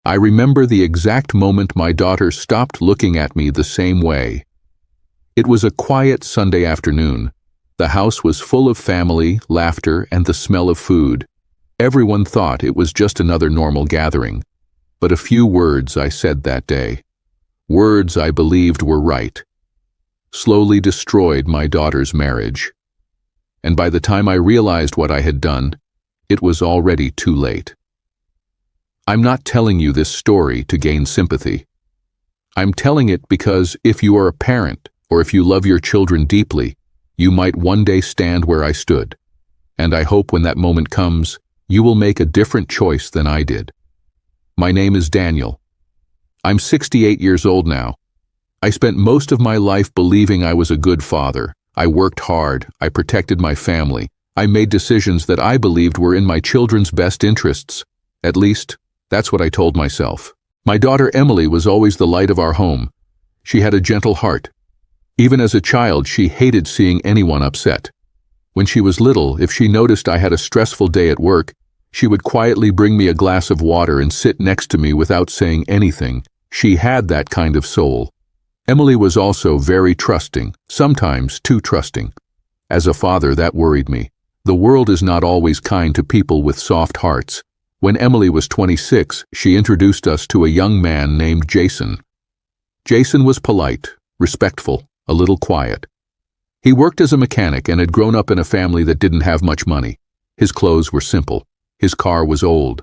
I remember the exact moment my daughter stopped looking at me the same way. It was a quiet Sunday afternoon. The house was full of family, laughter, and the smell of food. Everyone thought it was just another normal gathering. But a few words I said that day, words I believed were right, slowly destroyed my daughter's marriage. And by the time I realized what I had done, it was already too late. I'm not telling you this story to gain sympathy. I'm telling it because if you are a parent, or if you love your children deeply, you might one day stand where I stood. And I hope when that moment comes, you will make a different choice than I did. My name is Daniel. I'm 68 years old now. I spent most of my life believing I was a good father. I worked hard. I protected my family. I made decisions that I believed were in my children's best interests. At least, that's what I told myself. My daughter Emily was always the light of our home. She had a gentle heart. Even as a child, she hated seeing anyone upset. When she was little, if she noticed I had a stressful day at work, she would quietly bring me a glass of water and sit next to me without saying anything. She had that kind of soul. Emily was also very trusting, sometimes too trusting. As a father, that worried me. The world is not always kind to people with soft hearts. When Emily was 26, she introduced us to a young man named Jason. Jason was polite, respectful, a little quiet. He worked as a mechanic and had grown up in a family that didn't have much money. His clothes were simple. His car was old.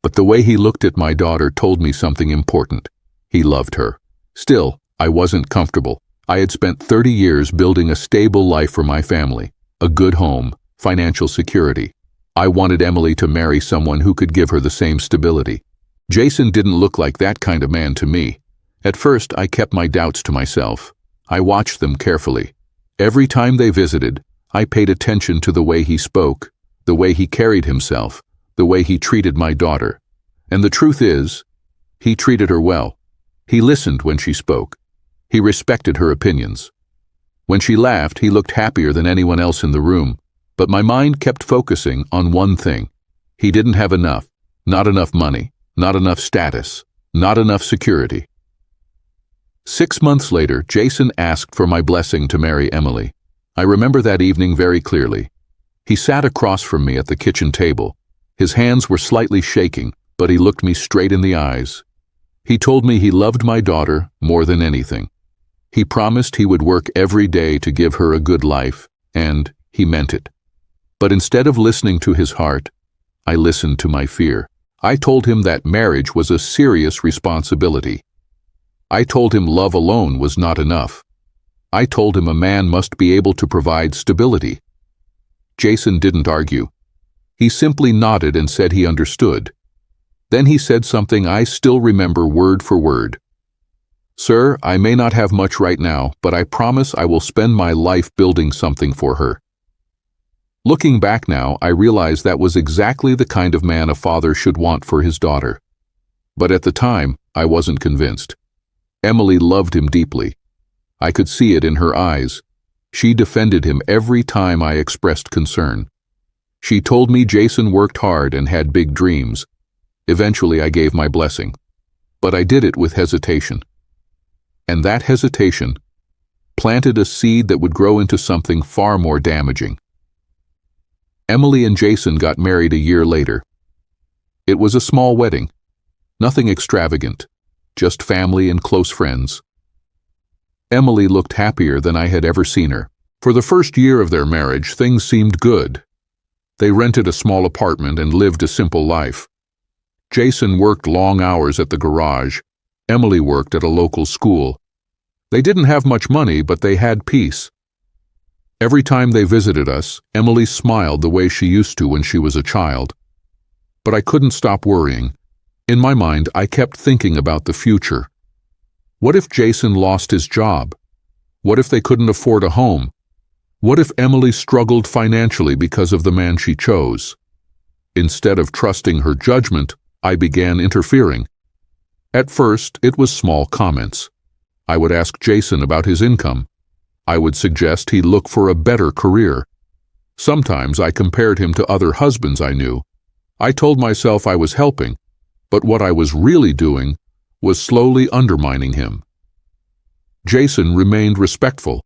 But the way he looked at my daughter told me something important. He loved her. Still, I wasn't comfortable. I had spent 30 years building a stable life for my family, a good home, financial security. I wanted Emily to marry someone who could give her the same stability. Jason didn't look like that kind of man to me. At first, I kept my doubts to myself. I watched them carefully. Every time they visited, I paid attention to the way he spoke, the way he carried himself, the way he treated my daughter. And the truth is, he treated her well. He listened when she spoke. He respected her opinions. When she laughed, he looked happier than anyone else in the room. But my mind kept focusing on one thing. He didn't have enough. Not enough money. Not enough status. Not enough security. 6 months later, Jason asked for my blessing to marry Emily. I remember that evening very clearly. He sat across from me at the kitchen table. His hands were slightly shaking, but he looked me straight in the eyes. He told me he loved my daughter more than anything. He promised he would work every day to give her a good life, and he meant it. But instead of listening to his heart, I listened to my fear. I told him that marriage was a serious responsibility. I told him love alone was not enough. I told him a man must be able to provide stability. Jason didn't argue. He simply nodded and said he understood. Then he said something I still remember word for word. "Sir, I may not have much right now, but I promise I will spend my life building something for her." Looking back now, I realize that was exactly the kind of man a father should want for his daughter. But at the time, I wasn't convinced. Emily loved him deeply. I could see it in her eyes. She defended him every time I expressed concern. She told me Jason worked hard and had big dreams. Eventually, I gave my blessing. But I did it with hesitation. And that hesitation planted a seed that would grow into something far more damaging. Emily and Jason got married a year later. It was a small wedding. Nothing extravagant, just family and close friends. Emily looked happier than I had ever seen her. For the first year of their marriage, things seemed good. They rented a small apartment and lived a simple life. Jason worked long hours at the garage. Emily worked at a local school. They didn't have much money, but they had peace. Every time they visited us, Emily smiled the way she used to when she was a child. But I couldn't stop worrying. In my mind, I kept thinking about the future. What if Jason lost his job? What if they couldn't afford a home? What if Emily struggled financially because of the man she chose? Instead of trusting her judgment, I began interfering. At first, it was small comments. I would ask Jason about his income. I would suggest he look for a better career. Sometimes I compared him to other husbands I knew. I told myself I was helping, But what I was really doing was slowly undermining him. Jason remained respectful.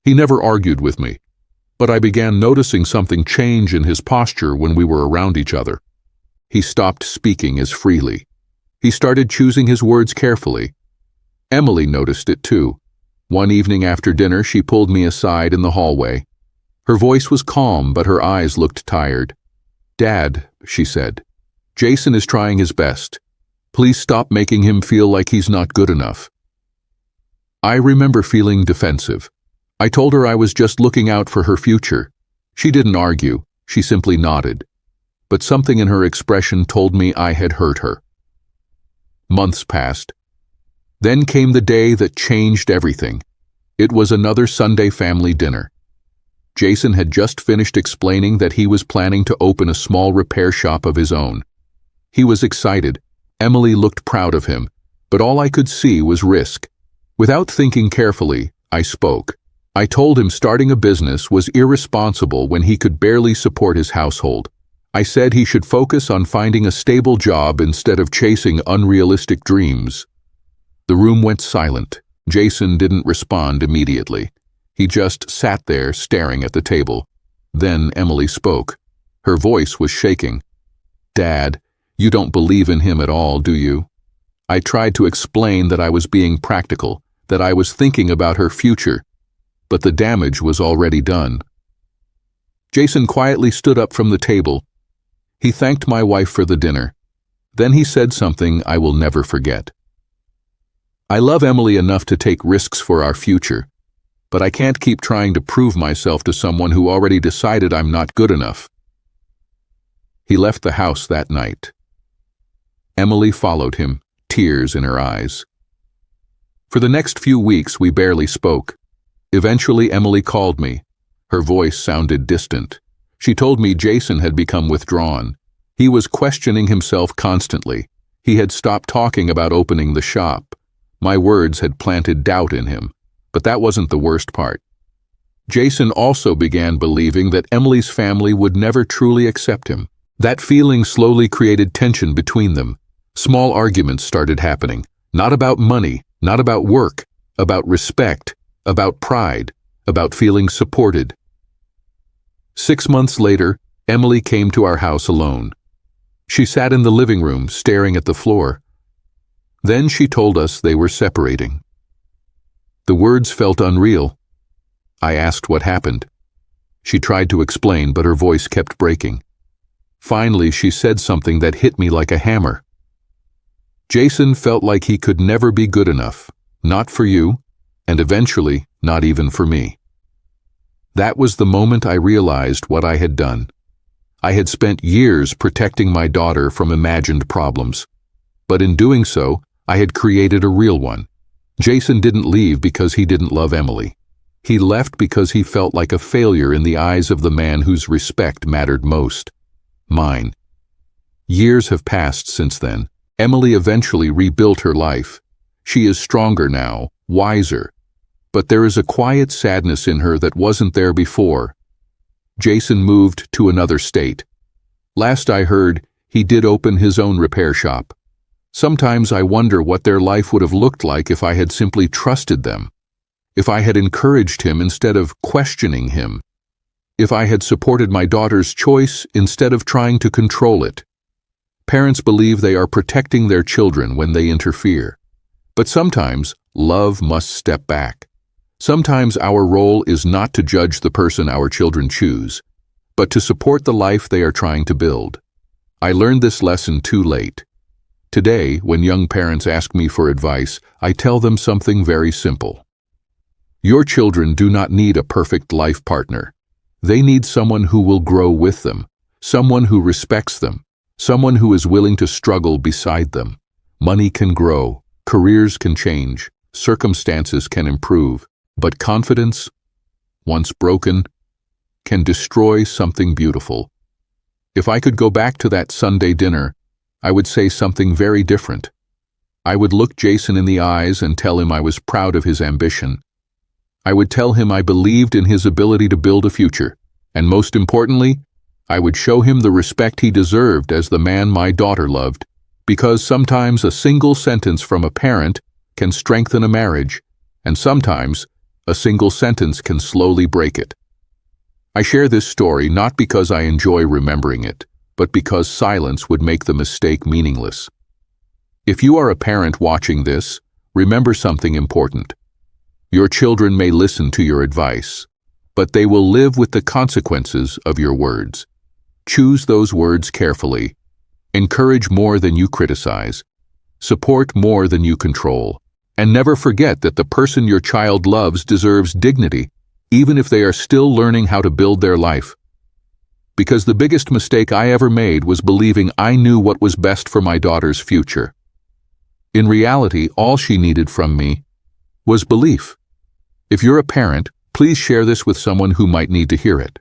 He never argued with me, but I began noticing something change in his posture when we were around each other. He stopped speaking as freely. He started choosing his words carefully. Emily noticed it too. One evening after dinner, she pulled me aside in the hallway. Her voice was calm, but her eyes looked tired. "Dad," she said, "Jason is trying his best. Please stop making him feel like he's not good enough." I remember feeling defensive. I told her I was just looking out for her future. She didn't argue, she simply nodded. But something in her expression told me I had hurt her. Months passed. Then came the day that changed everything. It was another Sunday family dinner. Jason had just finished explaining that he was planning to open a small repair shop of his own. He was excited. Emily looked proud of him, but all I could see was risk. Without thinking carefully, I spoke. I told him starting a business was irresponsible when he could barely support his household. I said he should focus on finding a stable job instead of chasing unrealistic dreams. The room went silent. Jason didn't respond immediately. He just sat there staring at the table. Then Emily spoke. Her voice was shaking. "Dad, you don't believe in him at all, do you?" I tried to explain that I was being practical, that I was thinking about her future, but the damage was already done. Jason quietly stood up from the table. He thanked my wife for the dinner. Then he said something I will never forget. "I love Emily enough to take risks for our future, but I can't keep trying to prove myself to someone who already decided I'm not good enough." He left the house that night. Emily followed him, tears in her eyes. For the next few weeks, we barely spoke. Eventually, Emily called me. Her voice sounded distant. She told me Jason had become withdrawn. He was questioning himself constantly. He had stopped talking about opening the shop. My words had planted doubt in him, but that wasn't the worst part. Jason also began believing that Emily's family would never truly accept him. That feeling slowly created tension between them. Small arguments started happening, not about money, not about work, about respect, about pride, about feeling supported. 6 months later, Emily came to our house alone. She sat in the living room, staring at the floor. Then she told us they were separating. The words felt unreal. I asked what happened. She tried to explain, but her voice kept breaking. Finally, she said something that hit me like a hammer. "Jason felt like he could never be good enough, not for you, and eventually not even for me." That was the moment I realized what I had done. I had spent years protecting my daughter from imagined problems, but in doing so, I had created a real one. Jason didn't leave because he didn't love Emily. He left because he felt like a failure in the eyes of the man whose respect mattered most. Mine. Years have passed since then. Emily eventually rebuilt her life. She is stronger now, wiser. But there is a quiet sadness in her that wasn't there before. Jason moved to another state. Last I heard, he did open his own repair shop. Sometimes I wonder what their life would have looked like if I had simply trusted them. If I had encouraged him instead of questioning him. If I had supported my daughter's choice instead of trying to control it. Parents believe they are protecting their children when they interfere. But sometimes, love must step back. Sometimes our role is not to judge the person our children choose, but to support the life they are trying to build. I learned this lesson too late. Today, when young parents ask me for advice, I tell them something very simple. Your children do not need a perfect life partner. They need someone who will grow with them, someone who respects them, someone who is willing to struggle beside them. Money can grow, careers can change, circumstances can improve, but confidence, once broken, can destroy something beautiful. If I could go back to that Sunday dinner, I would say something very different. I would look Jason in the eyes and tell him I was proud of his ambition. I would tell him I believed in his ability to build a future, and most importantly, I would show him the respect he deserved as the man my daughter loved, Because sometimes a single sentence from a parent can strengthen a marriage, and sometimes a single sentence can slowly break it. I share this story not because I enjoy remembering it, but because silence would make the mistake meaningless. If you are a parent watching this, remember something important. Your children may listen to your advice, but they will live with the consequences of your words. Choose those words carefully. Encourage more than you criticize. Support more than you control. And never forget that the person your child loves deserves dignity, even if they are still learning how to build their life. Because the biggest mistake I ever made was believing I knew what was best for my daughter's future. In reality, all she needed from me was belief. If you're a parent, please share this with someone who might need to hear it.